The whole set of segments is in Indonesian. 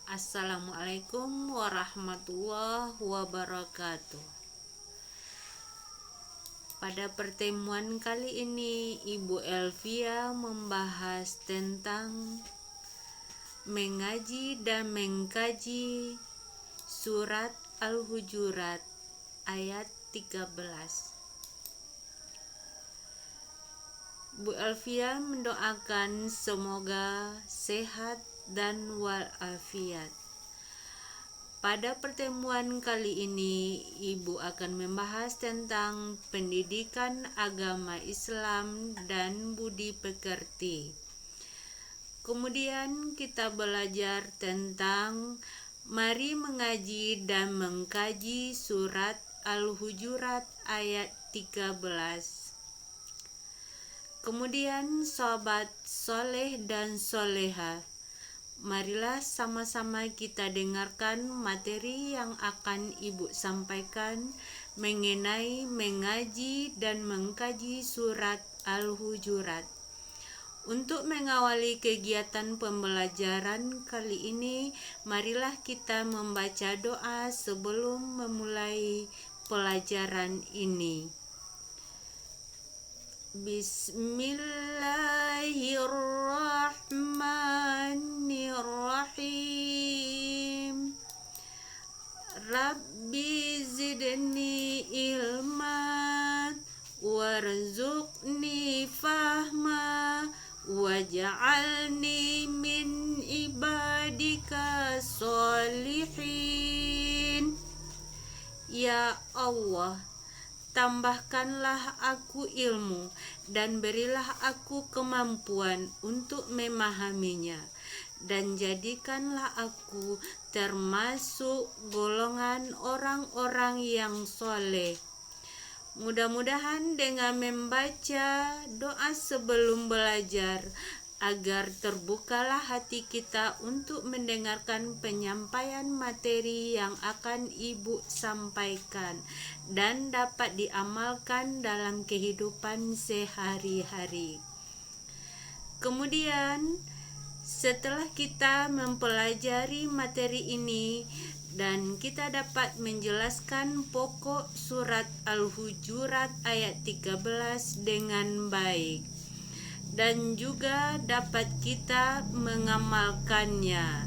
Assalamualaikum warahmatullahi wabarakatuh. Pada pertemuan kali ini, Ibu Elvia membahas tentang mengaji dan mengkaji surat Al-Hujurat ayat 13. Bu Elvia mendoakan semoga sehat dan walafiat. Pada pertemuan kali ini, Ibu akan membahas tentang pendidikan agama Islam dan budi pekerti. Kemudian kita belajar tentang mari mengaji dan mengkaji surat Al-Hujurat ayat 13. Kemudian sahabat soleh dan soleha, marilah sama-sama kita dengarkan materi yang akan Ibu sampaikan mengenai mengaji dan mengkaji surat Al-Hujurat. Untuk mengawali kegiatan pembelajaran kali ini, marilah kita membaca doa sebelum memulai pelajaran ini. Bismillahirrahmanirrahim. Rabbi zidni ilman warzuqni fahma waj'alni min ibadika sholihin. Ya Allah, tambahkanlah aku ilmu dan berilah aku kemampuan untuk memahaminya, dan jadikanlah aku termasuk golongan orang-orang yang soleh. Mudah-mudahan dengan membaca doa sebelum belajar, agar terbukalah hati kita untuk mendengarkan penyampaian materi yang akan Ibu sampaikan dan dapat diamalkan dalam kehidupan sehari-hari. Kemudian, setelah kita mempelajari materi ini dan kita dapat menjelaskan pokok surat Al-Hujurat ayat 13 dengan baik, dan juga dapat kita mengamalkannya.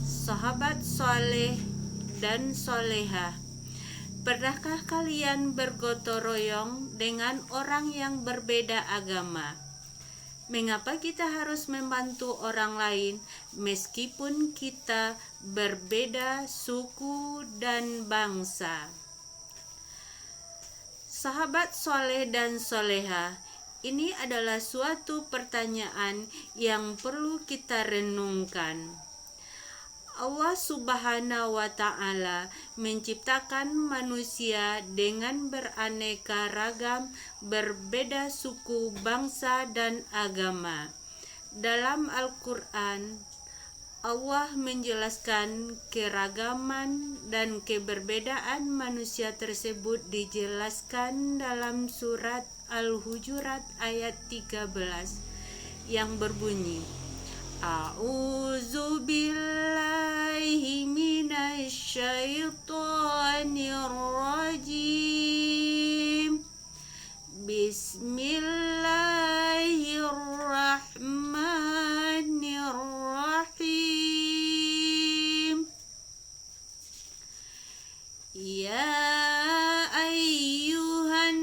Sahabat soleh dan soleha, pernahkah kalian bergotong royong dengan orang yang berbeda agama? Mengapa kita harus membantu orang lain meskipun kita berbeda suku dan bangsa? Sahabat soleh dan soleha, ini adalah suatu pertanyaan yang perlu kita renungkan. Allah Subhanahu wa Ta'ala menciptakan manusia dengan beraneka ragam, berbeda suku, bangsa, dan agama. Dalam Al-Quran, Allah menjelaskan keragaman dan keberbedaan manusia tersebut dijelaskan dalam surat Al-Hujurat ayat 13 yang berbunyi, A'udzu billahi minasy syaithanir rajim. Bismillahirrahmanirrahim. Ya ayyuhan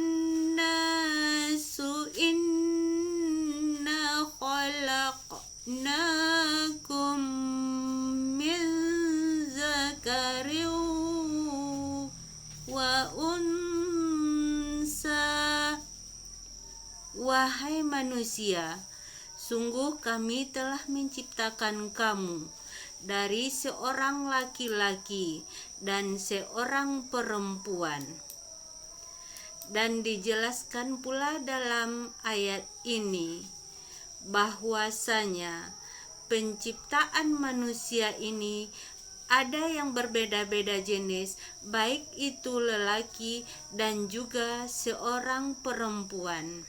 nasu inna khalaqnakum min zakarin wa unsa. Wahai manusia, sungguh kami telah menciptakan kamu dari seorang laki-laki dan seorang perempuan. Dan dijelaskan pula dalam ayat ini bahwasanya penciptaan manusia ini ada yang berbeda-beda jenis, baik itu lelaki dan juga seorang perempuan.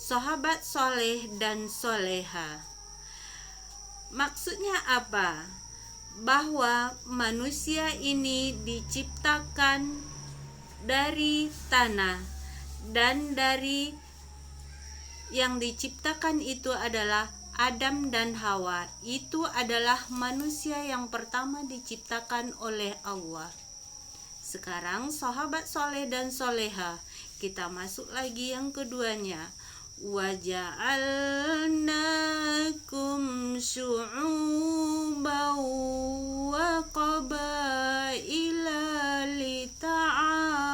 Sahabat soleh dan soleha, Maksudnya apa? Bahwa manusia ini diciptakan dari tanah, dan dari yang diciptakan itu adalah Adam dan Hawa. Itu adalah manusia yang pertama diciptakan oleh Allah. Sekarang sahabat soleh dan soleha, kita masuk lagi yang keduanya. وَجَعَلْنَاكُمْ شُعُوبًا وَقَبَائِلَ لِتَعَارَفُوا.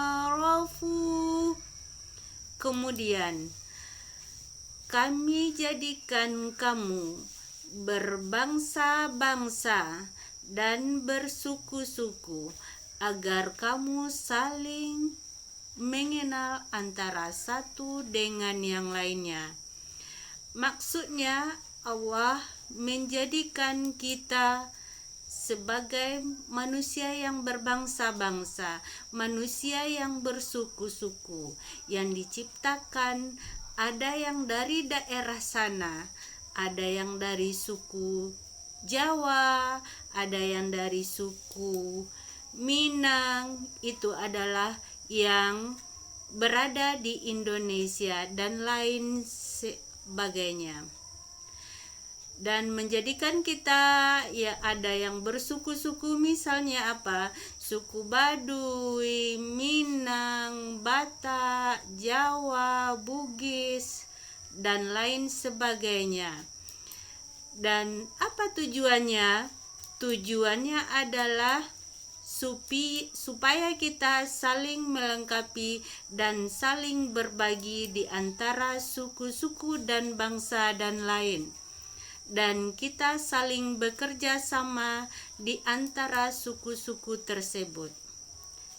Kemudian kami jadikan kamu berbangsa-bangsa dan bersuku-suku agar kamu saling mengenal antara satu dengan yang lainnya. Maksudnya Allah menjadikan kita sebagai manusia yang berbangsa-bangsa, manusia yang bersuku-suku, yang diciptakan ada yang dari daerah sana, ada yang dari suku Jawa, ada yang dari suku Minang, itu adalah yang berada di Indonesia dan lain sebagainya. Dan menjadikan kita ya ada yang bersuku-suku, misalnya apa? Suku Baduy, Minang, Batak, Jawa, Bugis dan lain sebagainya. Dan apa tujuannya? Tujuannya adalah supaya kita saling melengkapi dan saling berbagi di antara suku-suku dan bangsa dan lain. Dan kita saling bekerja sama di antara suku-suku tersebut.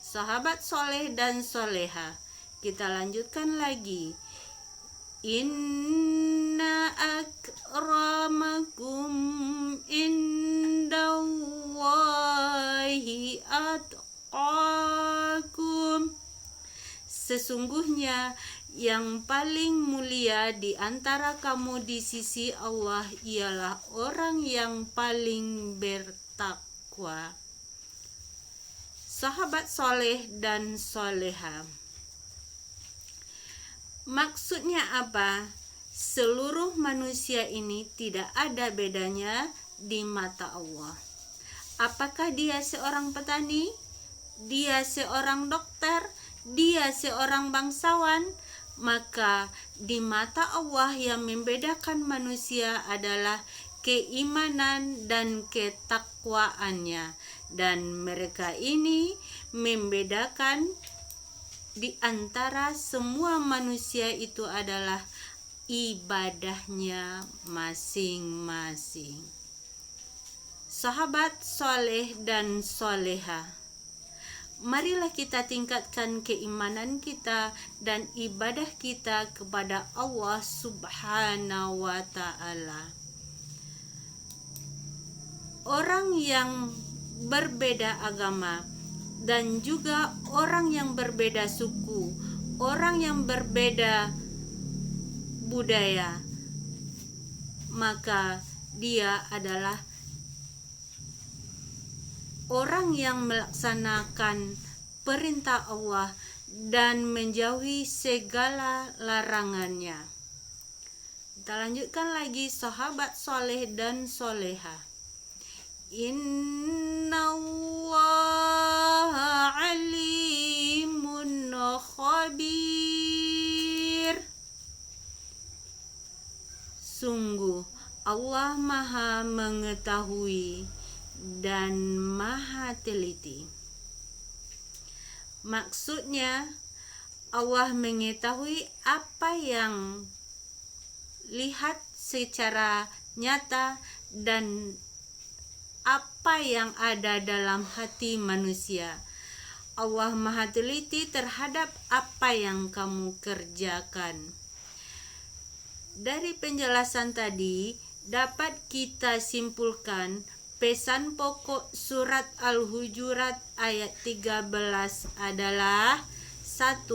Sahabat soleh dan soleha, kita lanjutkan lagi. Inna akramakum indallahi atqakum. Sesungguhnya yang paling mulia di antara kamu di sisi Allah ialah orang yang paling bertakwa. Sahabat soleh dan soleha, maksudnya apa? Seluruh manusia ini tidak ada bedanya di mata Allah. Apakah dia seorang petani? Dia seorang dokter? Dia seorang bangsawan? Maka di mata Allah yang membedakan manusia adalah keimanan dan ketakwaannya. Dan mereka ini membedakan di antara semua manusia itu adalah ibadahnya masing-masing. Sahabat soleh dan soleha, marilah kita tingkatkan keimanan kita dan ibadah kita kepada Allah Subhanahu wa ta'ala. Orang yang berbeda agama dan juga orang yang berbeda suku, orang yang berbeda budaya, maka dia adalah orang yang melaksanakan perintah Allah dan menjauhi segala larangannya. Kita lanjutkan lagi sahabat soleh dan soleha. Innallaha alimun khabir. Sungguh Allah Maha mengetahui dan Maha teliti. Maksudnya Allah mengetahui apa yang lihat secara nyata dan apa yang ada dalam hati manusia. Allah Maha teliti terhadap apa yang kamu kerjakan. Dari penjelasan tadi dapat kita simpulkan pesan pokok surat Al-Hujurat ayat 13 adalah 1.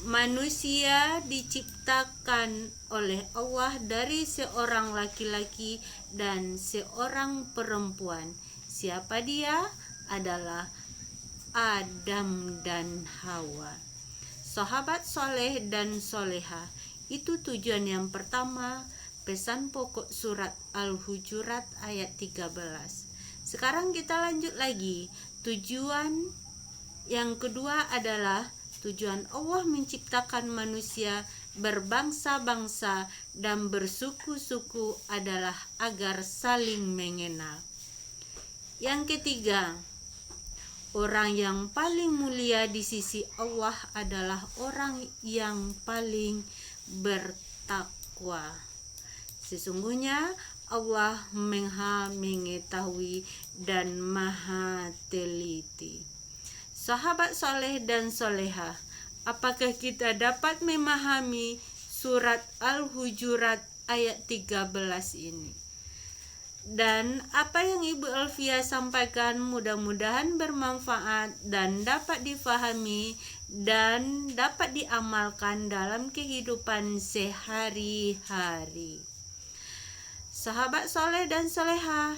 Manusia diciptakan oleh Allah dari seorang laki-laki dan seorang perempuan. Siapa dia? Adalah Adam dan Hawa. Sahabat soleh dan soleha, itu tujuan yang pertama, pesan pokok surat Al-Hujurat ayat 13. Sekarang kita lanjut lagi. Tujuan yang kedua adalah tujuan Allah menciptakan manusia berbangsa-bangsa dan bersuku-suku adalah agar saling mengenal. Yang ketiga, orang yang paling mulia di sisi Allah adalah orang yang paling bertakwa. Sesungguhnya Allah Maha mengetahui dan Maha teliti. Sahabat soleh dan soleha, apakah kita dapat memahami surat Al-Hujurat ayat 13 ini? Dan apa yang Ibu Elvia sampaikan mudah-mudahan bermanfaat dan dapat difahami dan dapat diamalkan dalam kehidupan sehari-hari. Sahabat soleh dan soleha,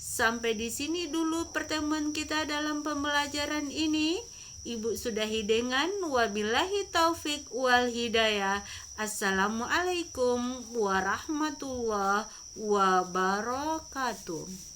sampai di sini dulu pertemuan kita dalam pembelajaran ini. Ibu sudahi dengan wabillahi taufik wal hidayah. Assalamualaikum warahmatullahi wabarakatuh.